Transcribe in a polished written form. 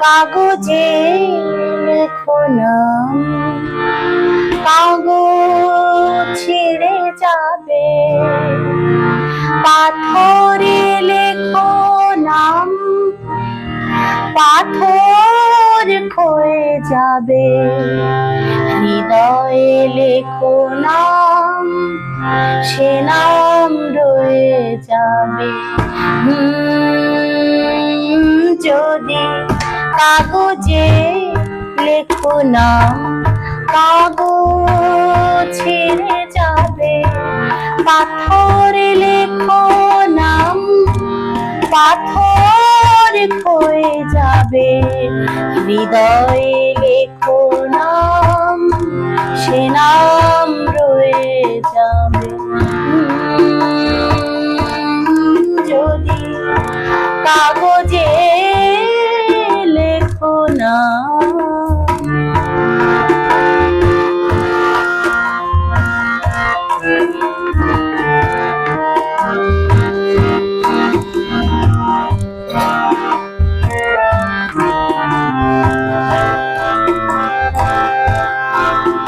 কাগজে লেখো নাম, কাগজ ছিঁড়ে যাবে। পাথরে লেখো নাম, পাথর ক্ষয়ে যাবে। হৃদয়ে লেখো নাম, সে নাম রয়ে যাবে। যদি কাগজে লেখো নাম, কাগজ ছিঁড়ে যাবে। পাথরে লেখো নাম, পাথর ক্ষয়ে যাবে। হৃদয়ে লেখো নাম, সে নাম রয়ে যাবে। যদি